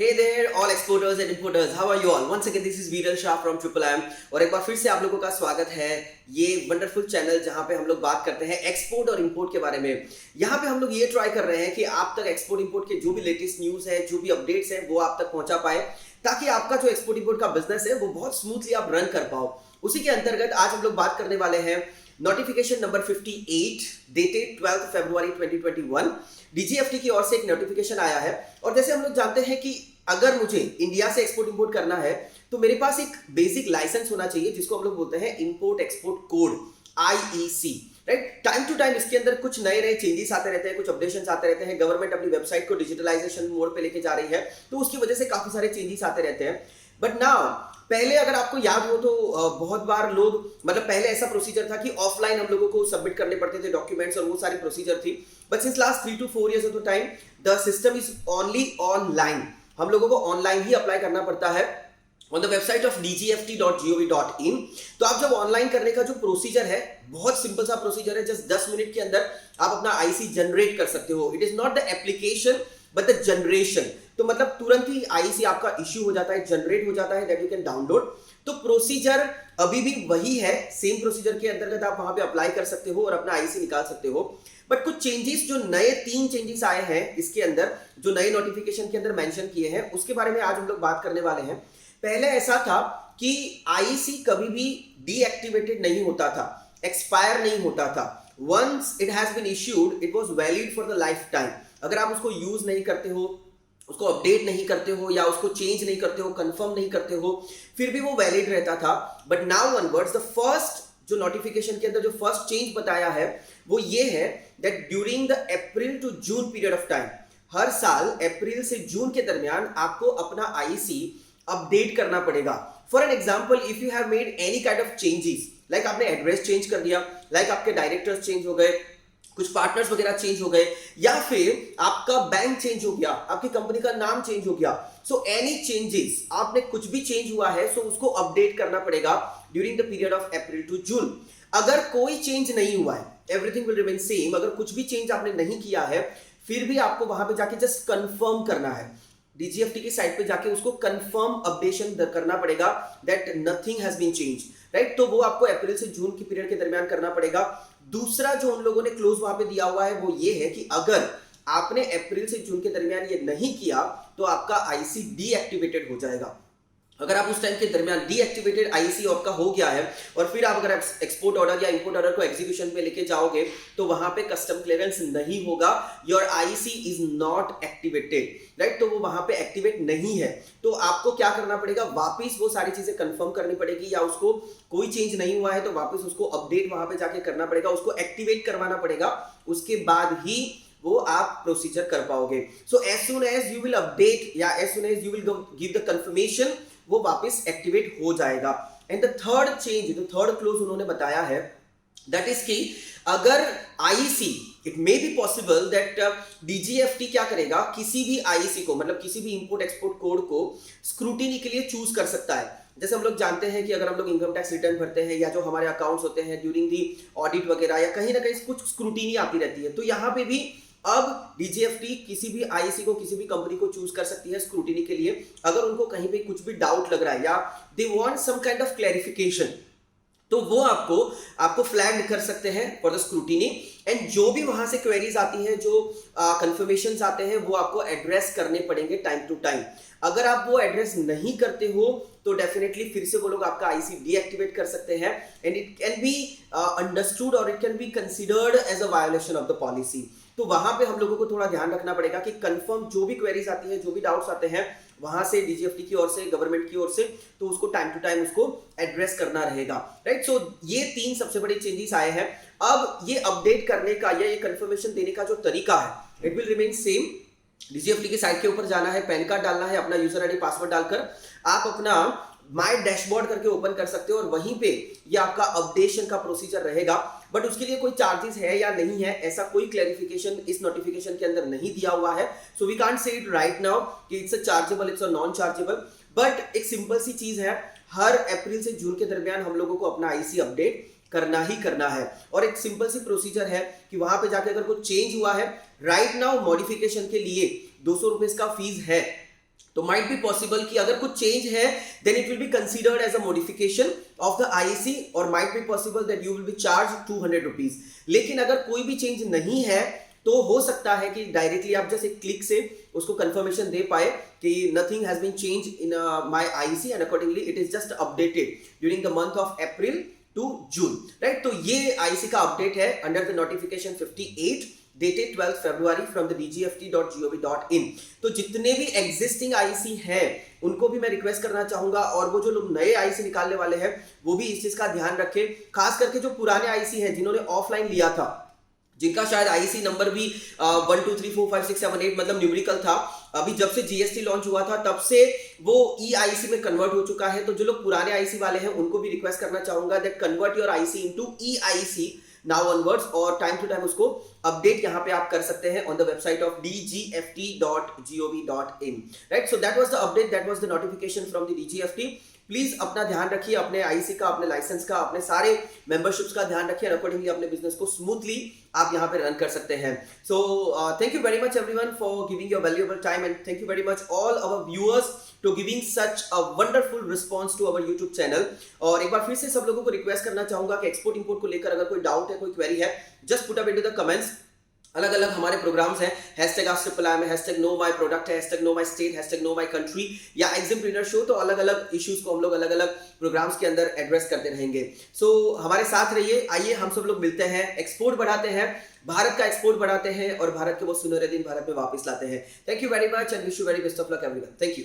Hey there, all exporters and importers. How are you all? Once again, this is Viral Shah from Triple M और एक बार फिर से आप लोगों का स्वागत है ये वंडरफुल चैनल जहां पे हम लोग बात करते हैं एक्सपोर्ट और इंपोर्ट के बारे में। यहाँ पे हम लोग ये ट्राई कर रहे हैं कि आप तक एक्सपोर्ट इंपोर्ट के जो भी लेटेस्ट न्यूज है, जो भी अपडेट्स हैं, वो आप तक पहुंचा पाए ताकि आपका जो एक्सपोर्ट इंपोर्ट का बिजनेस है वो बहुत स्मूथली आप रन कर पाओ। उसी के अंतर्गत आज हम लोग बात करने वाले हैं नोटिफिकेशन नंबर 58 डेटेड 12 फरवरी 2021। डीजीएफटी की ओर से एक नोटिफिकेशन आया है और जैसे हम लोग जानते हैं कि अगर मुझे इंडिया से एक्सपोर्ट इंपोर्ट करना है तो मेरे पास एक बेसिक लाइसेंस होना चाहिए जिसको हम लोग बोलते हैं import export code IEC, right. Time to time इसके अंदर कुछ नए नए चेंजेस आते रहते हैं, कुछ अपडेशंस आते रहते हैं। गवर्नमेंट अपनी वेबसाइट को डिजिटलाइजेशन मोड पे लेके जा रही है तो उसकी वजह से काफी सारे चेंजेस आते रहते हैं। बट नाउ पहले अगर आपको याद हो तो बहुत बार लोग पहले ऐसा प्रोसीजर था कि ऑफलाइन हम लोगों को सबमिट करने पड़ते थे डॉक्यूमेंट्स और वो सारी प्रोसीजर थी। But since last 3 to 4 years of the time the system is only online. हम लोगों को ऑनलाइन ही अप्लाई करना पड़ता है on the website of dgft.gov.in। तो आप जब ऑनलाइन करने का जो प्रोसीजर है बहुत सिंपल सा प्रोसीजर है, जस्ट 10 मिनट के अंदर आप अपना आईसी जनरेट कर सकते हो। It is not the application but the generation. तो तुरंत ही आईसी आपका इश्यू हो जाता है, जनरेट हो जाता है, दैट यू कैन डाउनलोड। तो प्रोसीजर अभी भी वही है, सेम प्रोसीजर के अंतर्गत आप वहां पे अप्लाई कर सकते हो और अपना आईसी निकाल सकते हो। बट कुछ चेंजेस जो नए 3 चेंजेस आए हैं इसके अंदर, जो नए नोटिफिकेशन के अंदर मेंशन किए हैं, उसके बारे में आज हम लोग बात करने वाले हैं। पहले ऐसा था कि आईसी कभी भी डीएक्टिवेटेड नहीं होता था, एक्सपायर नहीं होता था। Once it has been issued it was valid for the lifetime. अगर आप उसको यूज नहीं करते हो, उसको अपडेट नहीं करते हो या उसको चेंज नहीं करते हो, कंफर्म नहीं करते हो, फिर भी वो वैलिड रहता था। But now onwards the first जो नोटिफिकेशन के अंदर जो फर्स्ट चेंज बताया है वो ये है that during the April to June period of time, हर साल अप्रैल से जून के दरमियान आपको अपना आईसी अपडेट करना पड़ेगा। For an example, if you have made any kind of changes, like आपने एड्रेस चेंज कर दिया, लाइक आपके डायरेक्टर्स चेंज हो गए, कुछ पार्टनर्स वगैरह चेंज हो गए, या फिर आपका बैंक चेंज हो गया, आपकी कंपनी का नाम चेंज हो गया, सो एनी चेंजेस, आपने कुछ भी चेंज हुआ है सो उसको अपडेट करना पड़ेगा during the period of April to June. अगर कोई चेंज नहीं हुआ है, एवरीथिंग विल रिमेन सेम, अगर कुछ भी चेंज आपने नहीं किया है, फिर भी आपको वहां पे जाके जस्ट कंफर्म करना है, डीजीएफटी की साइट पे जाके उसको कंफर्म अपडेशन करना पड़ेगा that nothing has been change, right. तो वो आपको अप्रैल से जून के पीरियड के दरमियान करना पड़ेगा। दूसरा जो उन लोगों ने क्लोज वहां पे दिया हुआ है वो ये है कि अगर आपने अप्रैल से जून के दरमियान ये नहीं किया तो आपका आईसी डीएक्टिवेटेड हो जाएगा। अगर आप उस टाइम के दरमियान डीएक्टिवेटेड आईसी आपका हो गया है और फिर आप अगर एक्सपोर्ट ऑर्डर या इंपोर्ट ऑर्डर को एग्जीक्यूशन पे लेके जाओगे तो वहां पे कस्टम क्लियरेंस नहीं होगा, your IC is not activated, right. तो वो वहां पे एक्टिवेट नहीं है। तो आपको क्या करना पड़ेगा, वापिस वो सारी चीजें कंफर्म करनी पड़ेगी, या उसको कोई चेंज नहीं हुआ है तो वापिस उसको अपडेट वहां पे जाके करना पड़ेगा, उसको एक्टिवेट करवाना पड़ेगा, उसके बाद ही वो आप प्रोसीजर कर पाओगे। So as soon as you will update या as soon as you will give the confirmation, वो वापस एक्टिवेट हो जाएगा। एंड द थर्ड चेंज, जो थर्ड क्लोज उन्होंने बताया है, दैट इज कि अगर IC, it may be possible that DGFT क्या करेगा, किसी भी आईसी को, किसी भी इंपोर्ट एक्सपोर्ट कोड को स्क्रूटिनी के लिए चूज कर सकता है। जैसे हम लोग जानते हैं कि अगर हम लोग इनकम टैक्स रिटर्न भरते हैं या जो हमारे अकाउंट्स होते हैं ड्यूरिंग दी ऑडिट वगैरह, या कहीं ना कहीं कुछ स्क्रूटिनी आती रहती है, तो यहाँ पे भी अब डीजीएफटी किसी भी आईसी को, किसी भी कंपनी को चूज कर सकती है स्क्रूटिनी के लिए, अगर उनको कहीं पे कुछ भी डाउट लग रहा है या they want some kind of clarification, तो वो आपको फ्लैग कर सकते हैं फॉर द स्क्रूटिनी। एंड जो भी वहां से क्वेरीज आती है, जो कंफर्मेशंस आते हैं, वो आपको एड्रेस करने पड़ेंगे टाइम टू टाइम। अगर आप वो एड्रेस नहीं करते हो तो डेफिनेटली फिर से वो लोग आपका आईसी डीएक्टिवेट कर सकते हैं and it can be understood और it can be considered as a violation of the policy. तो वहां पे हम लोगों को थोड़ा ध्यान रखना पड़ेगा कि कंफर्म जो भी क्वेरीज आती है, जो भी डाउट्स आते हैं वहां से डीजीएफटी की ओर से, गवर्नमेंट की ओर से, तो उसको टाइम टू टाइम उसको एड्रेस करना रहेगा, राइट। सो ये 3 सबसे बड़े चेंजेस आए हैं। अब ये अपडेट करने का या ये कंफर्मेशन देने का जो तरीका है, it will remain same. DGFT की साइट के ऊपर जाना है, पैन कार्ड डालना है, अपना यूजर आईडी पासवर्ड डालकर आप अपना माय डैशबोर्ड करके ओपन कर सकते हो और वहीं पे ये आपका अपडेशन का प्रोसीजर रहेगा। बट उसके लिए कोई चार्जेस है या नहीं है, ऐसा कोई क्लैरिफिकेशन इस नोटिफिकेशन के अंदर नहीं दिया हुआ है। So we can't say it right now कि it's a chargeable, it's a non chargeable. But एक सिंपल सी चीज है, हर अप्रैल से जून के दरमियान हम लोगों को अपना आईसी अपडेट करना ही करना है। और एक सिंपल सी प्रोसीजर है कि वहां पे जाके अगर कुछ चेंज हुआ है, राइट नाउ मॉडिफिकेशन के लिए 200 रुपए का फीस है, तो माइट बी पॉसिबल कि अगर कुछ चेंज है then it will be considered as a modification of the IC, और might be possible that you will be charge 200 rupees. लेकिन अगर कोई भी चेंज नहीं है तो हो सकता है कि डायरेक्टली आप जैसे क्लिक से उसको कंफर्मेशन दे पाए कि nothing has been change in my IC and accordingly it is just updated during the month of April to June, right. तो ये आईसी का अपडेट है under the notification 58 dated 12th February from the dgft.gov.in। तो जितने भी existing IC हैं उनको भी मैं रिक्वेस्ट करना चाहूंगा, और वो जो लोग नए आईसी निकालने वाले हैं वो भी इस चीज का ध्यान रखें। खास करके जो पुराने आईसी हैं जिन्होंने ऑफलाइन लिया था, जिनका शायद आईसी नंबर भी 1 2 3 4 5 6 7 8 मतलब न्यूमेरिकल था, अभी जब से जीएसटी लॉन्च हुआ था तब से वो ई आईसी में कन्वर्ट हो चुका है। तो जो लोग पुराने आईसी वाले हैं उनको भी रिक्वेस्ट करना चाहूंगा that convert your IC into E IC now onwards, और टाइम टू टाइम उसको अपडेट यहाँ पे आप कर सकते हैं on the website of dgft.gov.in, right. So that was the update, that was the notification from the DGFT. Please अपना ध्यान रखिए, अपने आईसी का, अपने लाइसेंस का, अपने सारे मेंबरशिप्स का ध्यान रखिए, और अकॉर्डिंगली अपने बिजनेस को स्मूथली आप यहाँ पे रन कर सकते हैं। So thank you very much everyone for giving your valuable time, and thank you very much all our viewers to giving such a wonderful response to our YouTube channel. और एक बार फिर से सब लोगों को रिक्वेस्ट करना चाहूंगा कि एक्सपोर्ट इंपोर्ट को लेकर अगर कोई डाउट है, कोई क्वेरी है, just put up into the comments. अलग अलग हमारे प्रोग्राम्स हैं, #AskTripleI में #KnowMyProduct है, #KnowMyState, #KnowMyCountry या एग्जिमप्रेन्योर शो। तो अलग अलग इश्यूज को हम लोग अलग अलग प्रोग्राम्स के अंदर एड्रेस करते रहेंगे। सो हमारे साथ रहिए, आइए हम सब लोग मिलते हैं, एक्सपोर्ट बढ़ाते हैं, भारत का एक्सपोर्ट बढ़ाते हैं और भारत के वो सुनहरे दिन भारत में वापस लाते हैं। Thank you very much and wish you very best of luck everyone. Thank you.